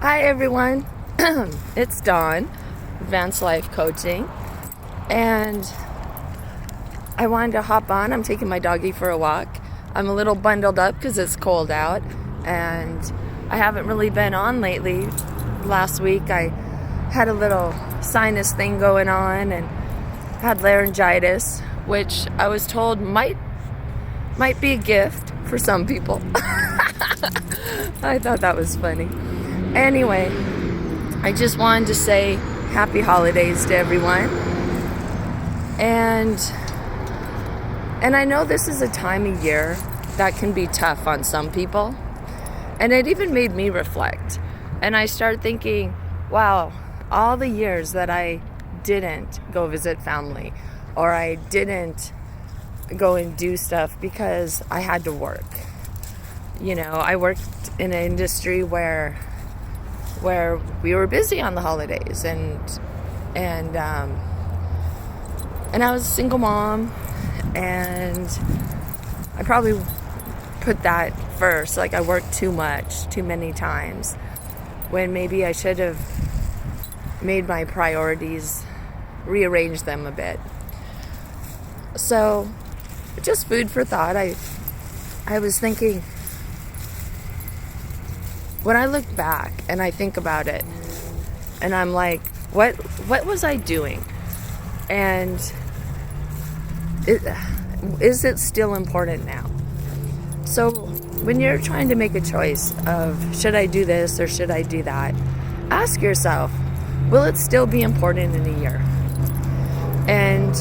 Hi everyone, it's Dawn, Advanced Life Coaching, and I wanted to hop on. I'm taking my doggy for a walk. I'm a little bundled up because it's cold out, and I haven't really been on lately. Last week I had a little sinus thing going on and had laryngitis, which I was told might be a gift for some people. I thought that was funny. Anyway, I just wanted to say happy holidays to everyone. And I know this is a time of year that can be tough on some people. And it even made me reflect. And I started thinking, wow, all the years that I didn't go visit family, or I didn't go and do stuff because I had to work. You know, I worked in an industry where we were busy on the holidays, and I was a single mom, and I probably put that first. Like, I worked too many times, when maybe I should have made my priorities, rearranged them a bit. So, just food for thought. I was thinking, when I look back and I think about it, and I'm like, what was I doing? And is it still important now? So when you're trying to make a choice of, should I do this or should I do that, ask yourself, will it still be important in a year? And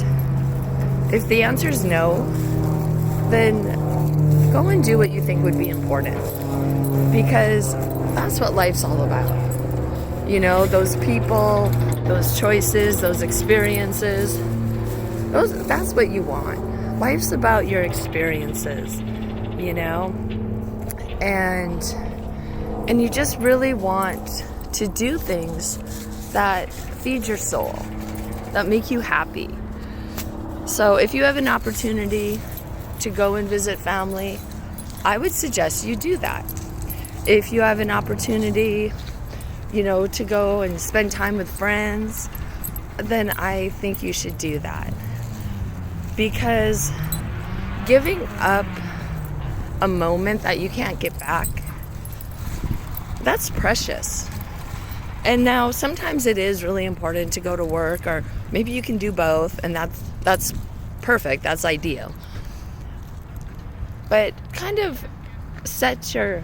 if the answer is no, then go and do what you think would be important. Because that's what life's all about. You know, those people, those choices, those experiences, that's what you want. Life's about your experiences, you know? And you just really want to do things that feed your soul, that make you happy. So if you have an opportunity to go and visit family, I would suggest you do that. If you have an opportunity, you know, to go and spend time with friends, then I think you should do that. Because giving up a moment that you can't get back, that's precious. And now sometimes it is really important to go to work, or maybe you can do both, and that's perfect, that's ideal. But kind of set your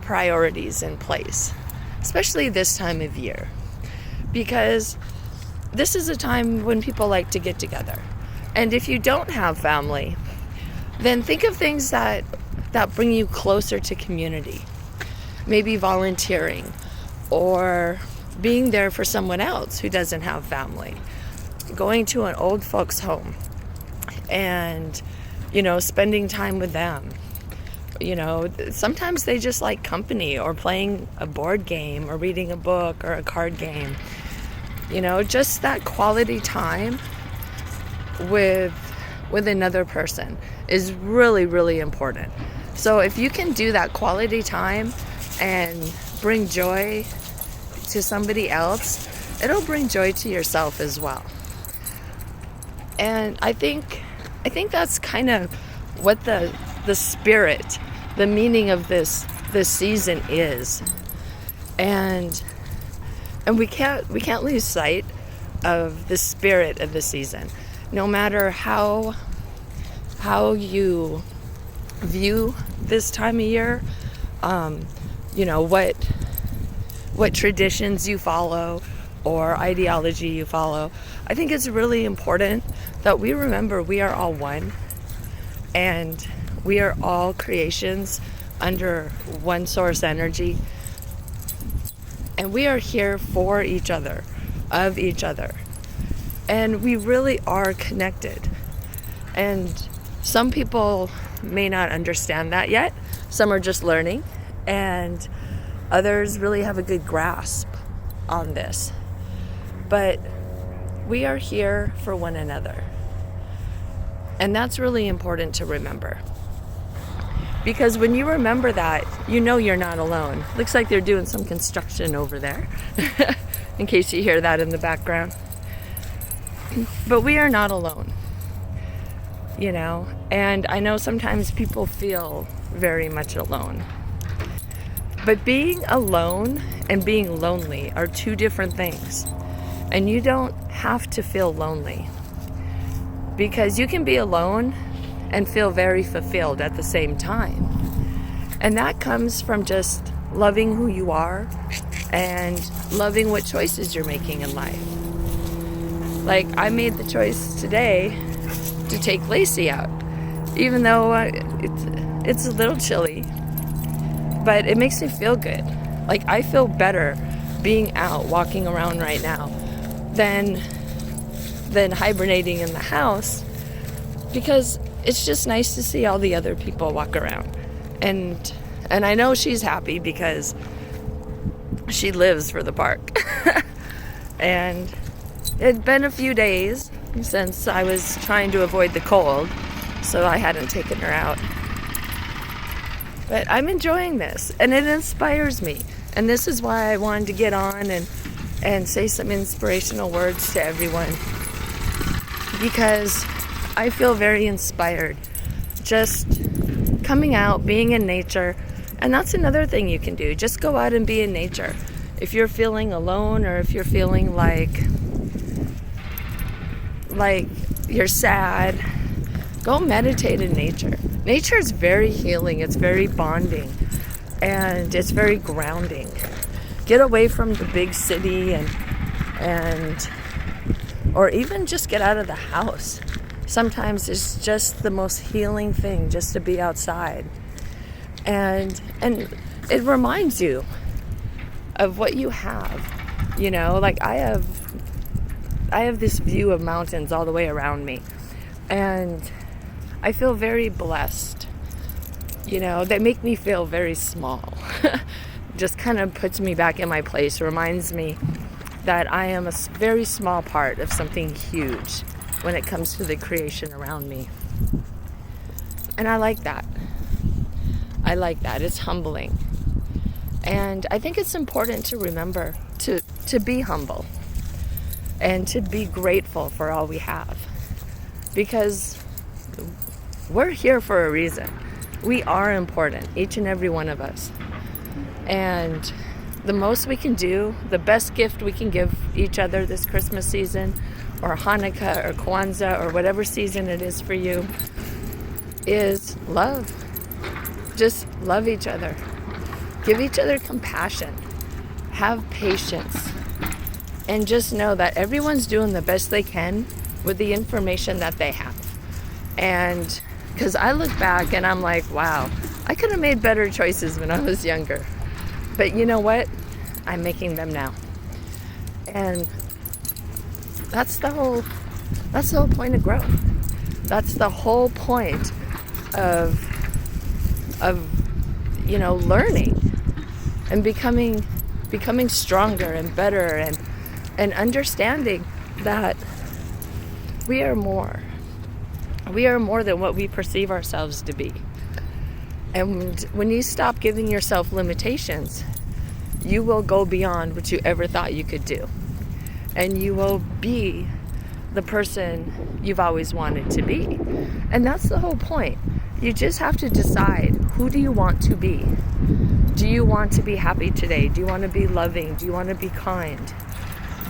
priorities in place, especially this time of year, because this is a time when people like to get together. And if you don't have family, then think of things that bring you closer to community. Maybe volunteering, or being there for someone else who doesn't have family, going to an old folks home and, you know, spending time with them. You know, sometimes they just like company, or playing a board game, or reading a book, or a card game. You know, just that quality time with another person is really, really important. So if you can do that quality time and bring joy to somebody else, it'll bring joy to yourself as well. And I think that's kind of what the spirit, the meaning of this season is. And we can't lose sight of the spirit of the season. No matter how you view this time of year, you know, what traditions you follow or ideology you follow, I think it's really important that we remember we are all one, and we are all creations under one source energy, and we are here for each other, of each other, and we really are connected. And some people may not understand that yet. Some are just learning, and others really have a good grasp on this. But we are here for one another, and that's really important to remember. Because when you remember that, you know you're not alone. Looks like they're doing some construction over there, in case you hear that in the background. But we are not alone, you know? And I know sometimes people feel very much alone. But being alone and being lonely are two different things. And you don't have to feel lonely. Because you can be alone and feel very fulfilled at the same time. And that comes from just loving who you are and loving what choices you're making in life. Like, I made the choice today to take Lacey out, even though it's a little chilly, but it makes me feel good. Like, I feel better being out walking around right now than hibernating in the house, because it's just nice to see all the other people walk around. And I know she's happy because she lives for the park. And it'd been a few days since I was trying to avoid the cold, so I hadn't taken her out. But I'm enjoying this, and it inspires me. And this is why I wanted to get on and say some inspirational words to everyone, because I feel very inspired just coming out, being in nature. And that's another thing you can do. Just go out and be in nature. If you're feeling alone, or if you're feeling like you're sad, go meditate in nature. Nature is very healing. It's very bonding, and it's very grounding. Get away from the big city and or even just get out of the house. Sometimes it's just the most healing thing just to be outside. And it reminds you of what you have. You know, like I have this view of mountains all the way around me, and I feel very blessed. You know, they make me feel very small. Just kind of puts me back in my place, reminds me that I am a very small part of something huge when it comes to the creation around me. And I like that. It's humbling. And I think it's important to remember to be humble and to be grateful for all we have. Because we're here for a reason. We are important, each and every one of us. And the most we can do, the best gift we can give each other this Christmas season, or Hanukkah, or Kwanzaa, or whatever season it is for you, is love. Just love each other. Give each other compassion. Have patience. And just know that everyone's doing the best they can with the information that they have. And because I look back and I'm like, wow, I could have made better choices when I was younger. But you know what? I'm making them now. And that's the whole point of growth. That's the whole point of learning and becoming stronger and better, and understanding that we are more than what we perceive ourselves to be. And when you stop giving yourself limitations, you will go beyond what you ever thought you could do. And you will be the person you've always wanted to be. And that's the whole point. You just have to decide, who do you want to be? Do you want to be happy today? Do you want to be loving? Do you want to be kind?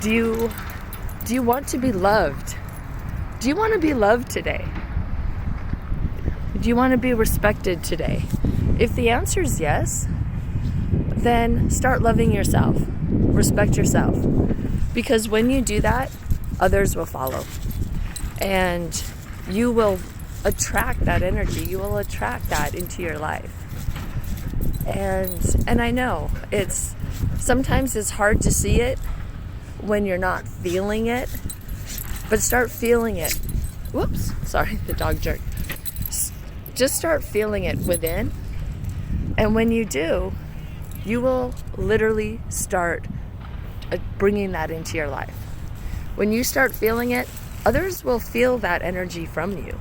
Do you want to be loved? Do you want to be loved today? Do you want to be respected today? If the answer is yes, then start loving yourself. Respect yourself. Because when you do that, others will follow. And you will attract that energy. You will attract that into your life. And I know sometimes it's hard to see it when you're not feeling it, but start feeling it. Whoops, sorry, the dog jerked. Just start feeling it within. And when you do, you will literally start bringing that into your life. When you start feeling it, others will feel that energy from you.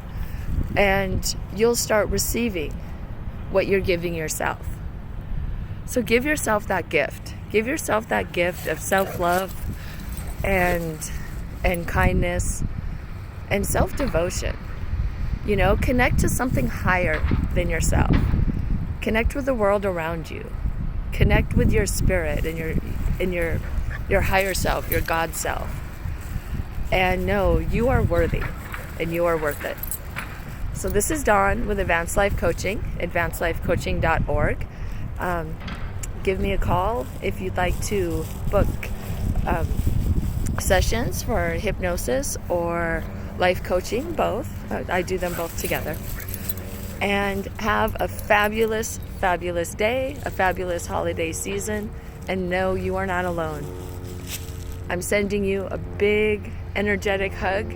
And you'll start receiving what you're giving yourself. So give yourself that gift. Give yourself that gift of self-love and kindness and self-devotion. Connect to something higher than yourself. Connect with the world around you. Connect with your spirit and your higher self, your God self. And know you are worthy and you are worth it. So this is Dawn with Advanced Life Coaching, advancedlifecoaching.org. Give me a call if you'd like to book sessions for hypnosis or life coaching, both. I do them both together. And have a fabulous, fabulous day, a fabulous holiday season, and know you are not alone. I'm sending you a big, energetic hug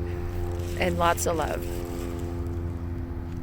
and lots of love.